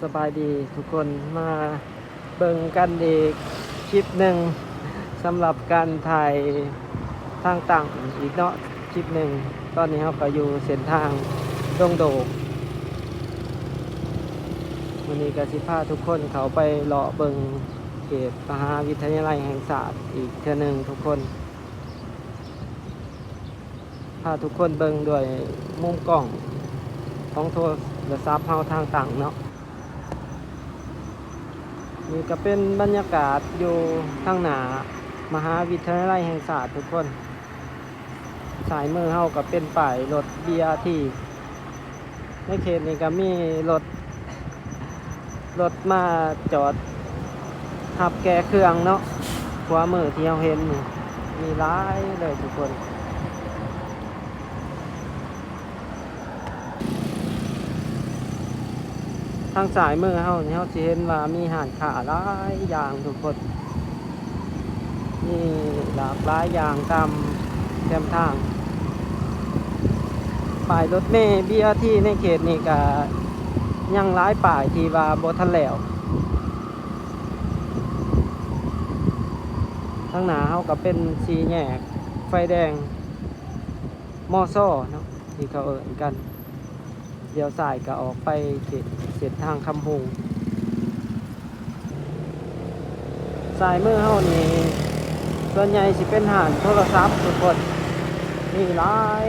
สบายดีทุกคนมาเบิ่งกันอีกคลิปหนึ่งสำหรับการถ่ายทางต่างอีกเนาะคลิปหนึ่งตอนนี้เราก็อยู่เส้นทางดงโดกวันนี้ก็สิพาทุกคนเขาไปเลาะเบิ่งเขตมหาวิทยาลัยแห่งศาสตร์อีกเทื่อหนึ่งทุกคนพาทุกคนเบิ่งด้วยมุมกล้องของโทรศัพท์เฮาทางต่างเนาะนี่ก็เป็นบรรยากาศอยู่ทางหน้ามหาวิทยาลัยแห่งศาสตร์ทุกคนสายมือเฮาก็เป็นป้ายรถ BRT ในเขตนี้ก็มีรถมาจอดหับแก่เครื่องเนาะขวามือที่เราเห็นนี่มีหลายเลยทุกคนทางสายมือเฮานี่เฮาสิเห็นว่ามีห้านค้าหลายอย่างทุกคนนี่หลากหลายอย่างตามแคมทางป้ายรถเมล์ BRT ในเขตนี้ก็ยังหลายป้ายที่ว่าบ่ทันแล้วทางหน้าเฮาก็เป็นสีแยกไฟแดงมอซ่อเนาะที่เขาเอิ้นกันเดี๋ยวซ้ายก็ออกไปเขตเส้นทางคำฮูสายมือเฮานี่ส่วนใหญ่สิเป็นห้านโทรศัพท์ทุกคนมีหลาย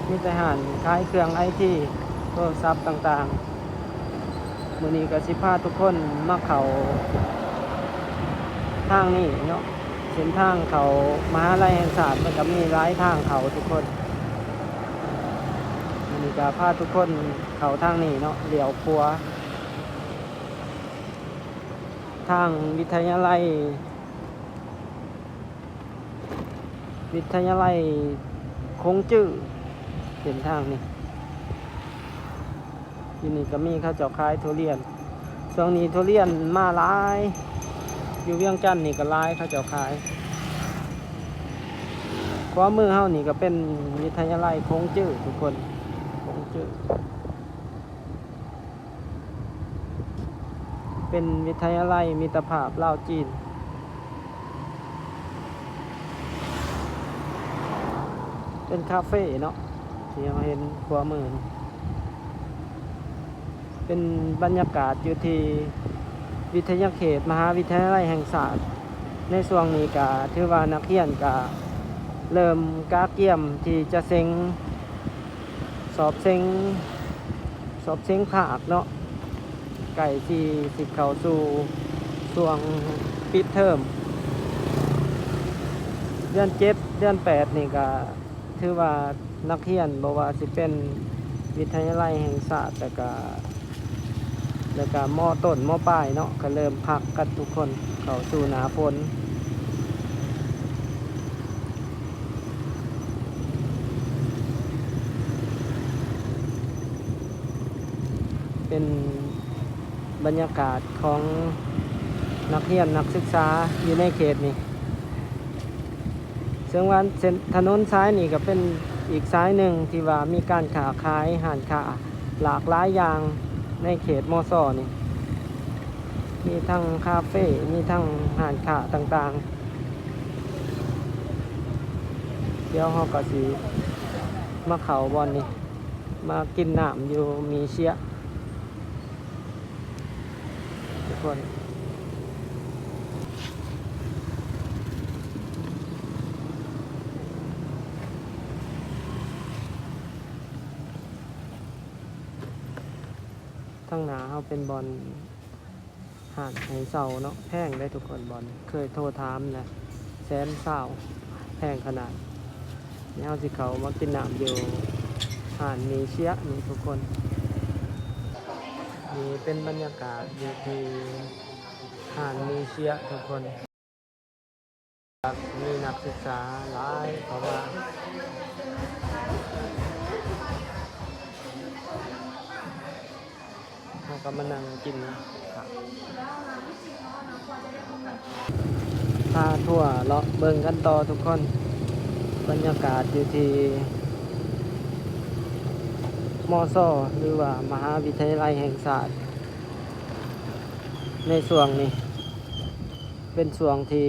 มีแต่ห้านขายเครื่องไอทีโทรศัพท์ต่างๆมื้อนี้ก็สิพาทุกคนมาเข้าทางนี้เนาะเส้นทางเขามหาลัยแห่งศาสตร์มันก็มีหลายทางเขาทุกคนมื้อนี้ก็พาทุกคนเข้าทางนี้เนาะเลี้ยวขวาทางวิทยาลัยคงจื้อเส้นทางนี้ที่นี่ก็มีข้าวเจ้าขายทุเรียนช่วงนี้ทุเรียนมาหลายอยู่เวียงจันทน์นี่ก็หลายข้าวเจ้าขายขวามือเฮานี่ก็เป็นวิทยาลัยคงจื้อทุกคนคงจื้อเป็นวิทยาลัยมิตรภาพลาวจีนเป็นคาเฟ่เนาะที่เราเห็นขวามือนี่เป็นบรรยากาศอยู่ที่วิทยาเขตมหาวิทยาลัยแห่งศาสตร์ในช่วงนี้ก็ถือว่านักเรียนก็เริ่มกาเกี่ยมที่จะสอบเซ็งภาคเนาะไก่ที่สิเข้าสู่ช่วงปิดเทอมเดือน7เดือน8นี่ก็ถือว่านักเรียนบ่ว่าสิเป็นวิทยาลัยแห่งศาสตร์แล้วก็ม.ต้นม.ปลายเนาะก็เริ่มพักกันทุกคนเข้าสู่หน้าฝนเป็นบรรยากาศของนักเรียนนักศึกษาอยู่ในเขตนี้ซึ่งว่าถนนซ้ายนี่ก็เป็นอีกซ้ายหนึ่งที่ว่ามีการค้าขายห้านค้าหลากหลายอย่างในเขตมอซ่อนี่มีทั้งคาเฟ่มีทั้งห้านค้าต่างๆเดี๋ยวเราก็สิมาเข้าบอนนี่มากินน้ำอยู่มีเชียทุกคนทั้งหนาเขาเป็นบอลหาดไฮเซาเนาะแพงได้ทุกคนบอลเคยโทรถามนะ120,000แพงขนาดนี่เขาสิเขามากินน้ำอยู่หาดมีเชียนี่ทุกคนนี่เป็นบรรยากาศอยู่ที่หาดมีเชียทุกคนมีนักศึกษาหลายเพราะว่าเขาก็มานั่งกินครับพาทั่วเลาะเบิ่งกันต่อทุกคนบรรยากาศอยู่ที่มอซ่อหรือว่ามหาวิทยาลัยแห่งศาสตร์ ในช่วงนี้เป็นช่วงที่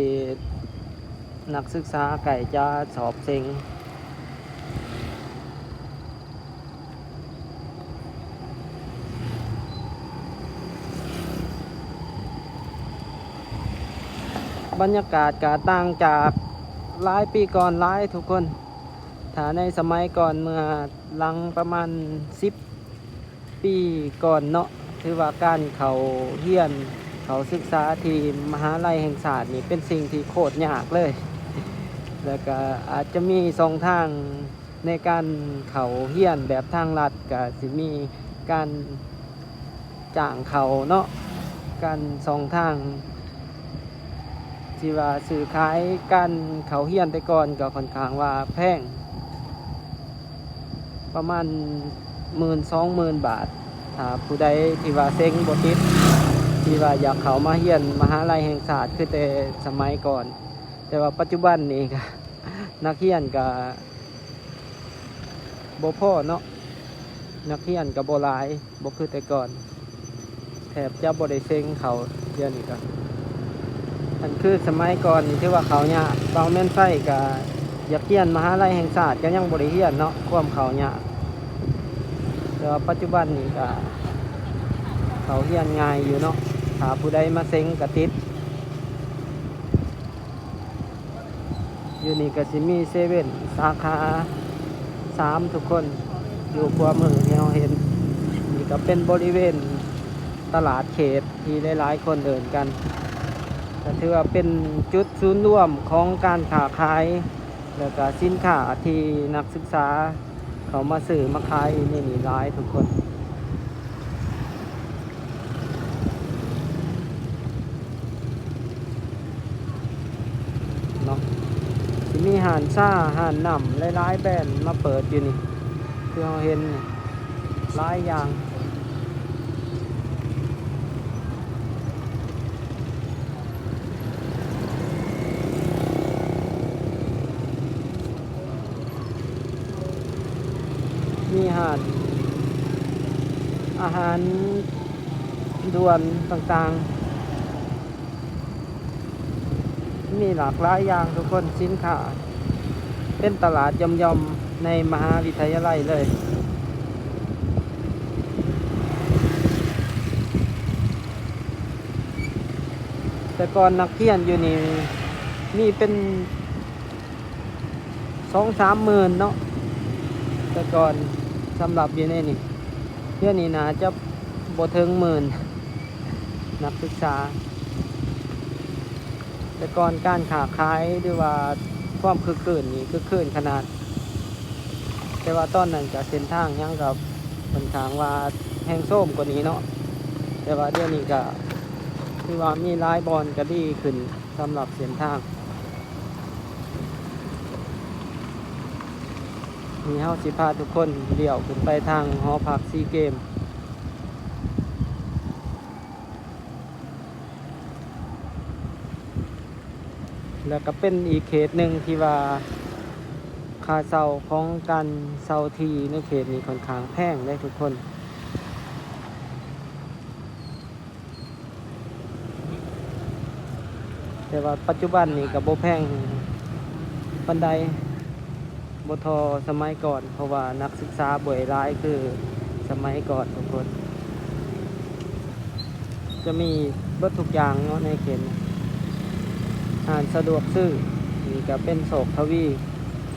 นักศึกษาไก่จะสอบเซ็งบรรยากาศก็ต่างจากหลายปีก่อนหลายทุกคนถ้าในสมัยก่อนเมื่อหลังประมาณ10 ปีก่อนเนาะถือว่าการเขาเรียนเขาศึกษาที่มหาลัยแห่งศาสตร์นี่เป็นสิ่งที่โคตรยากเลยแล้วก็อาจจะมี2 ทางในการเขาเรียนแบบทางรัฐก็สิมีการจ้างเขาเนาะการ2 ทางที่ว่าซื้อขายการเขาเรียนแต่ก่อนก็ค่อนข้างว่าแพงประมาณ10,000-20,000 บาทถ้าผู้ใดที่ว่าเซ็งบ่ติดที่ว่าอยากเข้ามาเรียนมหาลัยแห่งศาสตร์คือแต่สมัยก่อนแต่ว่าปัจจุบันนี้ก็ นักเรียนก็บ่พอเนาะนักเรียนก็บ่หลายบ่คือแต่ก่อนแทบจะบ่ได้เซ็งเขาเดี๋ยวนี้ก็อันคือสมัยก่อนนี่ที่ว่าเขายากบางแม่นไฟก็อยากเรียนมหาลัยแห่งศาสตร์ก็ยังบ่ได้เรียนเนาะความเขายากแต่ว่าปัจจุบันนี้ก็เขาเรียนง่ายอยู่เนาะถ้าผู้ใดมาเซ็งก็ติดอยู่นี่ก็สิมีเซเว่นสาขา3ทุกคนอยู่ขวามือที่เราเห็นนี่ก็เป็นบริเวณตลาดเขตที่หลายๆคนเดินกันก็ถือว่าเป็นจุดศูนย์รวมของการค้าขายแล้วก็สินค้าที่นักศึกษาเขามาซื้อมาขายนี่หลายทุกคนเนาะที่มีห่านซ่าห่านหนำหลายๆแบรนด์มาเปิดอยู่นี่คือเราเห็นหลายอย่างมีอาหารด่วนต่างๆมีหลากหลายอย่างทุกคนสินค้าเป็นตลาดย่อมๆในมหาวิทยาลัยเลยแต่ก่อนนักเรียนอยู่นี่มีเป็น2-3 หมื่นเนาะแต่ก่อนสำหรับอยู่ในนี่เดี๋ยวนี้นะจะบ่ถึง10,000นักศึกษาแต่ก่อนการค้าขายหรือว่าความคึกคืนนี่คึกคืนขนาดแต่ว่าตอนนั้นก็เส้นทางยังกับค่อนข้างว่าแห้งโส้มกว่านี้เนาะแต่ว่าเดี๋ยวนี้ก็คือว่ามีหลายบอนก็ดีขึ้นสำหรับเส้นทางมีเฮาสิพาทุกคนเดี่ยวขึ้นไปทางหอพักซีเกมแล้วก็เป็นอีกเขตหนึ่งที่ว่าค่าเช่าของการเช่าที่ในเขตนี้ค่อนข้างแพงเลยทุกคนแต่ว่าปัจจุบันนี้ก็บ่แพงปานใดบ่ทอสมัยก่อนเพราะว่านักศึกษาบ่หลายคือสมัยก่อนทุกคนจะมีเบิดทุกอย่างเนาะในเขตอ่านสะดวกซื้อนี่ก็เป็นโศกทวี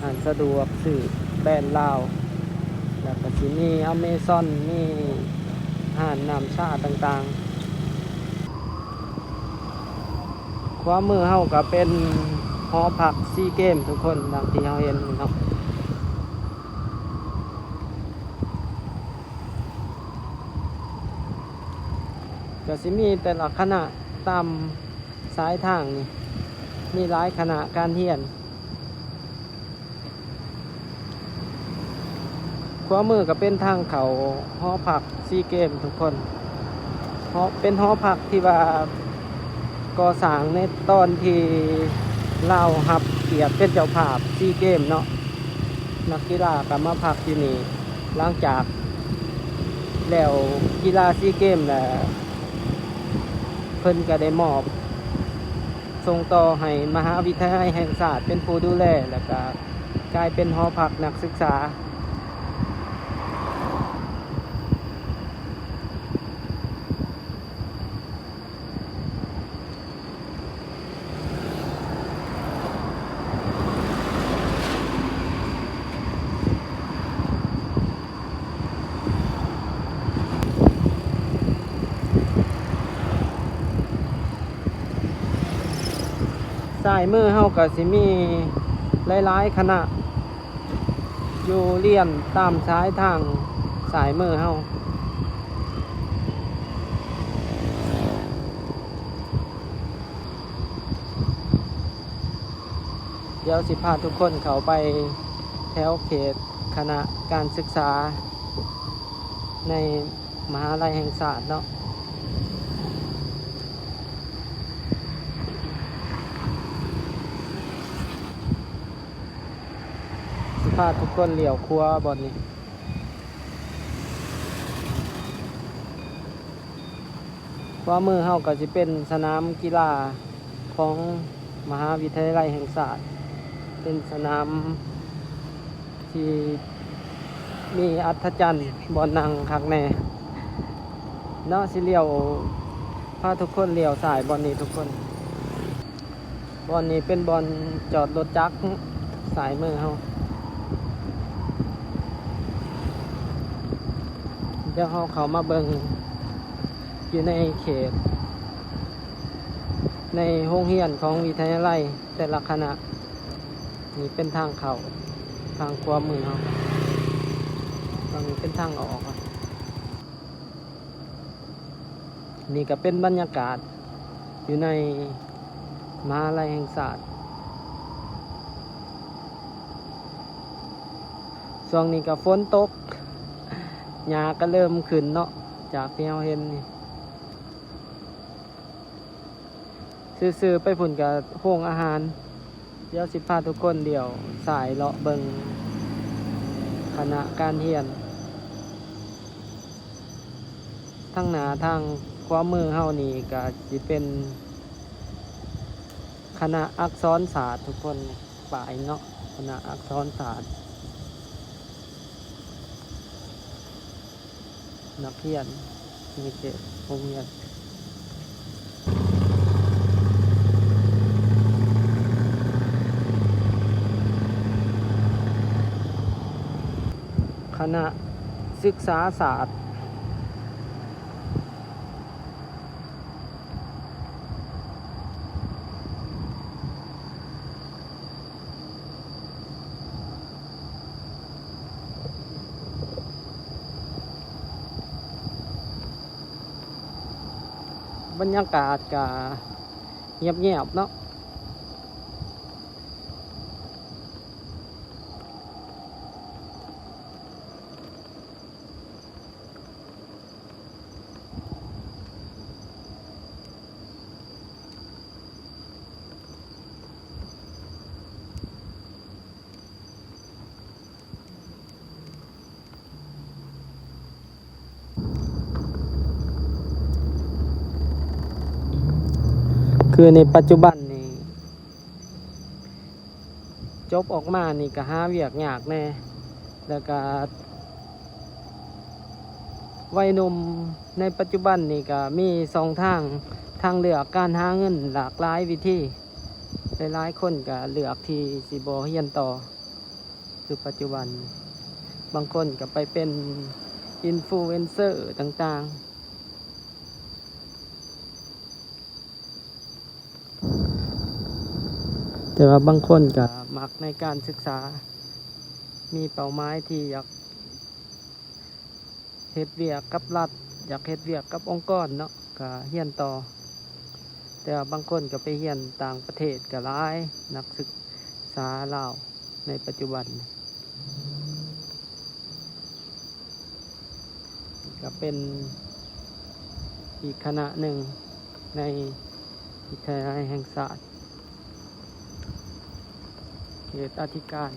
อ่านสะดวกซื้อแบรนด์ลาวแล้วก็สิมีอเมซอนมีอาหารน้ำชาต่างๆขวามือเฮาก็เป็นหอพักซีเกมทุกคนดังที่เฮาเห็นเนาะก็สิมีแต่ละคณะตามสายทางนี่มีหลายคณะการเรียนขวามือก็เป็นทางเขาหอพักซีเกมทุกคนเป็นหอพักที่ว่าก่อสร้างในตอนที่ลาวรับเกียรติเป็นเจ้าภาพซีเกมเนาะนักกีฬาก็มาพักที่นี่หลังจากแล้วกีฬาซีเกมแหละ เพิ่นก็ได้มอบส่งต่อให้มหาวิทยาลัยแห่งชาติเป็นผู้ดูแลแล้วก็กลายเป็นหอพักนักศึกษาสายมือเฮาก็สิมีหลายๆคณะอยู่เรียนตามซ้ายทางสายมือเฮาเดี๋ยวสิพาทุกคนเข้าไปแถวเขตคณะการศึกษาในมหาลัยแห่งชาติเนาะสิพาทุกคนเลี้ยวครัวบอนนี้ขวามือเฮาก็สิเป็นสนามกีฬาของมหาวิทยาลัยแห่งชาติเป็นสนามที่มีอัศจรรย์บอลนังคักแน่เนาะสิเลี้ยวพาทุกคนเลี้ยวสายบอลนี้ทุกคนบอลนี้เป็นบอลจอดรถจักรสายมือเฮาเดี๋ยวเขามาเบิ่งอยู่ในเขตในห้องเรียนของวิทยาลัยแต่ละคณะนี่เป็นทางเข้าทางขวามือเฮาตรงนี้เป็นทางออกนี่ก็เป็นบรรยากาศอยู่ในมหาลัยแห่งชาติช่วงนี้ก็ฝนตกหญ้าก็เริ่มขึ้นเนาะจากที่เราเห็นนี่ซื้อไปผุ่นกับโรงอาหารเดี๋ยวสิพาทุกคนเดี่ยวสายเลาะเบิงคณะการเรียนทั้งหน้าทางขวามือเฮานี่ก็สิเป็นคณะอักษรศาสตร์ทุกคนฝ่ายเนาะคณะอักษรศาสตร์นักเรียนมีเขตโรงเรียนคณะศึกษาศาสตร์บรรยากาศก็เงียบๆเนาะคือในปัจจุบันนี่จบออกมานี่ก็หาเวียกยากแน่แล้วก็วัยหนุ่มในปัจจุบันนี่ก็มีทางเลือกการหาเงินหลากหลายวิธีหลายคนก็เลือกที่สิบ่เรียนต่อคือปัจจุบันบางคนก็ไปเป็นอินฟลูเอนเซอร์ต่างๆแต่ว่าบางคนก็มักในการศึกษามีเป้าหมายที่อยากเฮ็ดเวียกกับรัฐอยากเฮ็ดเวียกกับองค์กรเนาะก็เรียนต่อแต่ว่าบางคนก็ไปเรียนต่างประเทศก็หลายนักศึกษาลาวในปัจจุบันก็เป็นอีกคณะหนึ่งในวิทยาลัยแห่งชาติเขตอธิการ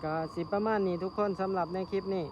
ก็สิประมาณนี้ทุกคนสำหรับในคลิปนี้